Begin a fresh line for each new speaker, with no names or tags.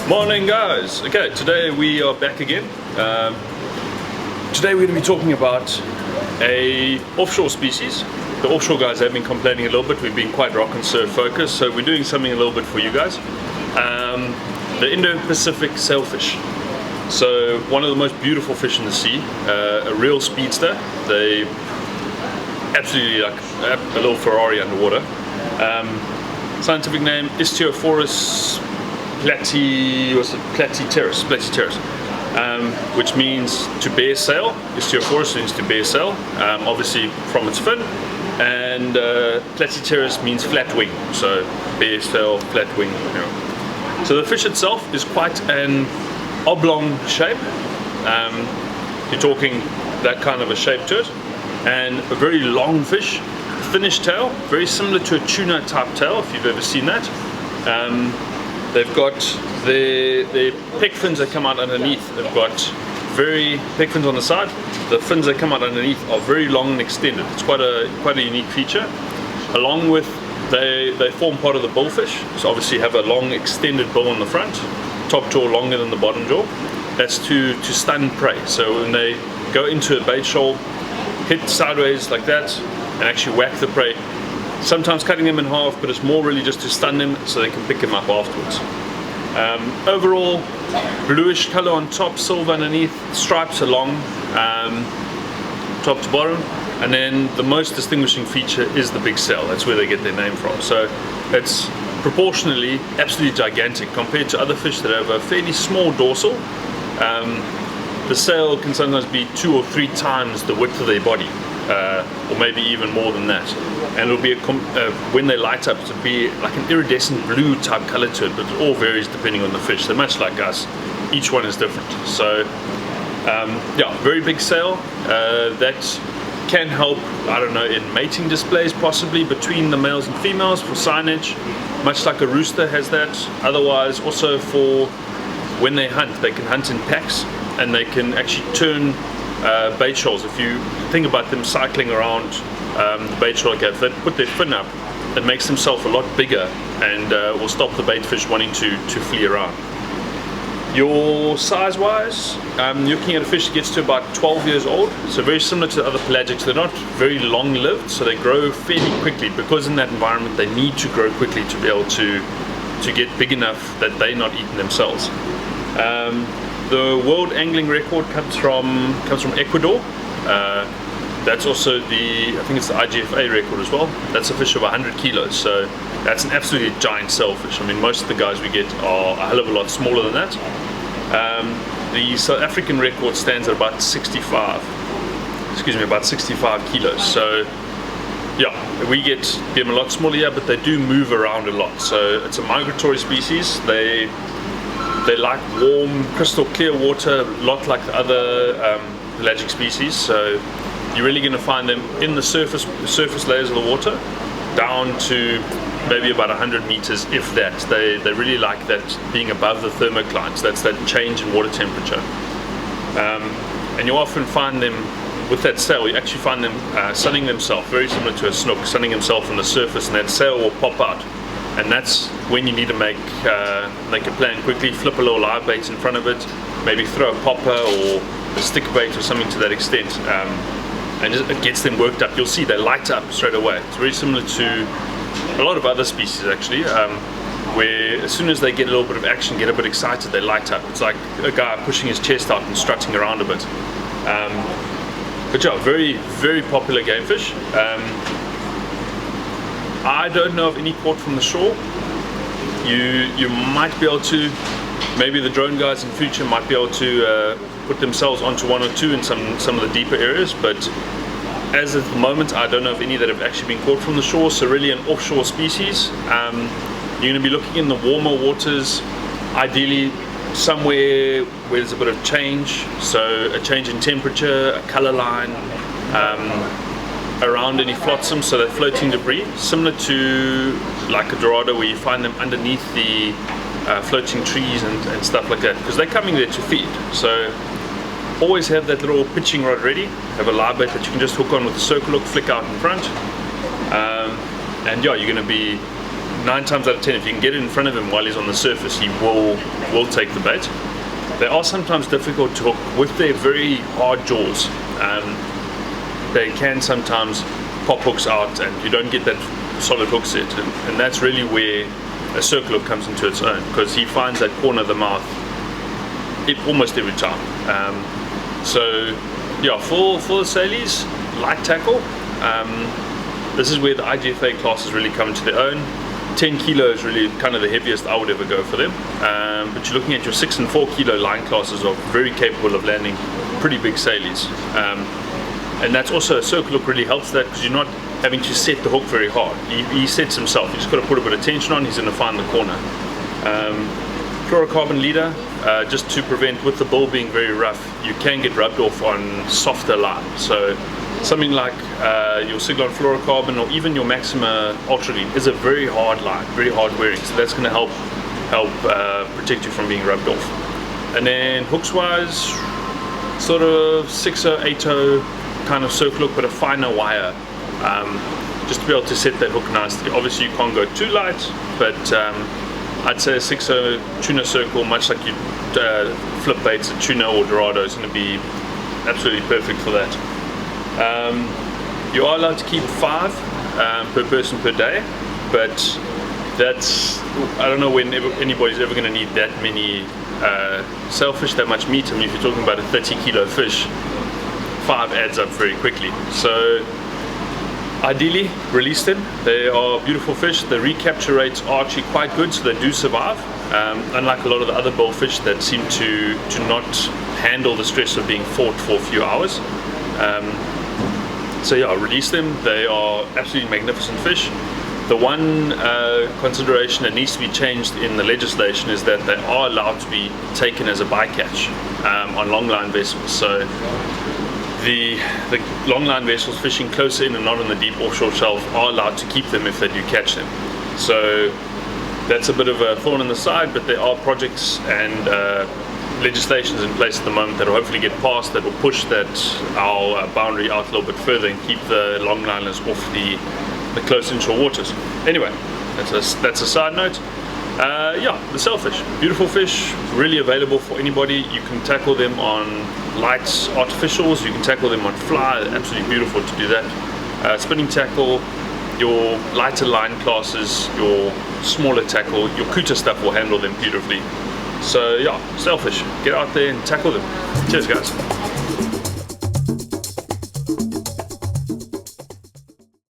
Morning guys. Okay, today we are back again. Today we're going to be talking about a offshore species. The offshore guys have been complaining a little bit. We've been quite rock and surf focused, so we're doing something a little bit for you guys. The Indo-Pacific sailfish. So one of the most beautiful fish in the sea, a real speedster. They absolutely like a little Ferrari underwater. Scientific name Istiophorus platyterus, which means to bear sail. Istiophorus means to bear sail, obviously from its fin, and platyterus means flat wing, so bear sail, flat wing. You know. So the fish itself is quite an oblong shape. You're talking that kind of a shape to it, and a very long fish, thinnish tail, very similar to a tuna type tail if you've ever seen that. They've got their pec fins that come out underneath. They've got very pec fins on the side. The fins that come out underneath are very long and extended. It's quite a unique feature. Along with they form part of the billfish. So obviously have a long extended bill on the front, top jaw longer than the bottom jaw. That's to stun prey. So when they go into a bait shoal, hit sideways like that, and actually whack the prey. Sometimes cutting them in half, but it's more really just to stun them so they can pick them up afterwards. Overall, bluish color on top, silver underneath, stripes along, top to bottom, and then the most distinguishing feature is the big sail. That's where they get their name from. So it's proportionally absolutely gigantic compared to other fish that have a fairly small dorsal. The sail can sometimes be 2 or 3 times the width of their body. Or maybe even more than that, and it'll be when they light up, it'll be like an iridescent blue type color to it, but it all varies depending on the fish. They're much like us, each one is different. So yeah, very big sail that can help, I don't know, in mating displays possibly between the males and females for signage, much like a rooster has that. Otherwise also for when they hunt, they can hunt in packs and they can actually turn bait shoals. If you think about them cycling around the bait shoal, if they put their fin up, it makes themselves a lot bigger and will stop the bait fish wanting to flee around. Your size wise, you're looking at a fish that gets to about 12 years old, so very similar to the other pelagics. They're not very long lived, so they grow fairly quickly because in that environment they need to grow quickly to be able to get big enough that they're not eating themselves. The world angling record comes from Ecuador. That's also I think it's the IGFA record as well. That's a fish of 100 kilos, so that's an absolutely giant sailfish. I mean, most of the guys we get are a hell of a lot smaller than that. The South African record stands at about 65 kilos. So yeah, we get them a lot smaller here, but they do move around a lot. So it's a migratory species. They like warm, crystal clear water, a lot like the other pelagic species. So you're really going to find them in the surface layers of the water, down to maybe about 100 meters, if that. They really like that being above the thermoclines. That's that change in water temperature. And you often find them with that sail. You actually find them sunning themselves, very similar to a snook, sunning himself on the surface, and that sail will pop out. And that's when you need to make a plan quickly, flip a little live bait in front of it, maybe throw a popper or a stick bait or something to that extent, and it gets them worked up. You'll see they light up straight away. It's very similar to a lot of other species actually, where as soon as they get a little bit of action, get a bit excited, they light up. It's like a guy pushing his chest out and strutting around a bit. But yeah, very, very popular game fish. I don't know of any caught from the shore. You might be able to, maybe the drone guys in future might be able to put themselves onto 1 or 2 in some of the deeper areas, but as of the moment I don't know of any that have actually been caught from the shore. So really an offshore species. You're going to be looking in the warmer waters, ideally somewhere where there's a bit of change, so a change in temperature, a color line, around any flotsam, so they're floating debris, similar to like a dorado where you find them underneath the floating trees and stuff like that, because they're coming there to feed. So always have that little pitching rod ready, have a live bait that you can just hook on with a circle hook, flick out in front, and yeah, you're going to be 9 times out of 10, if you can get it in front of him while he's on the surface, he will take the bait. They are sometimes difficult to hook with their very hard jaws. They can sometimes pop hooks out and you don't get that solid hook set, and that's really where a circle hook comes into its own, because he finds that corner of the mouth almost every time. So yeah, for the Sailies, light tackle, this is where the IGFA classes really come into their own. 10 kilo is really kind of the heaviest I would ever go for them, but you're looking at your 6 and 4 kilo line classes are very capable of landing pretty big Sailies. And that's also, a circle hook really helps that, because you're not having to set the hook very hard. He sets himself, you just got to put a bit of tension on, he's going to find the corner. Fluorocarbon leader, just to prevent, with the bill being very rough, you can get rubbed off on softer line. So something like your Siglon fluorocarbon or even your Maxima Ultra Lean is a very hard line, very hard wearing, so that's going to help protect you from being rubbed off. And then hooks wise, sort of 6-0, 8-0 kind of circle hook, but a finer wire, just to be able to set that hook nicely. Obviously you can't go too light, but I'd say a 6-0 tuna circle, much like you flip baits, a tuna or dorado is going to be absolutely perfect for that. You are allowed to keep 5 per person per day, but that's, I don't know when anybody's ever going to need that many sailfish, that much meat. I mean, if you're talking about a 30 kilo fish, 5 adds up very quickly. So ideally release them. They are beautiful fish. The recapture rates are actually quite good, so they do survive, unlike a lot of the other bullfish that seem to not handle the stress of being fought for a few hours. So yeah, release them. They are absolutely magnificent fish. The one consideration that needs to be changed in the legislation is that they are allowed to be taken as a bycatch on longline vessels. So the longline vessels fishing closer in and not on the deep offshore shelf are allowed to keep them if they do catch them. So that's a bit of a thorn in the side, but there are projects and legislations in place at the moment that will hopefully get passed, that will push that our boundary out a little bit further and keep the longliners off the close inshore waters. Anyway, that's a side note. Yeah, the sailfish, beautiful fish, really available for anybody. You can tackle them on light artificials, you can tackle them on fly, absolutely beautiful to do that. Spinning tackle, your lighter line classes, your smaller tackle, your kuta stuff will handle them beautifully. So yeah, sailfish, get out there and tackle them. Cheers guys.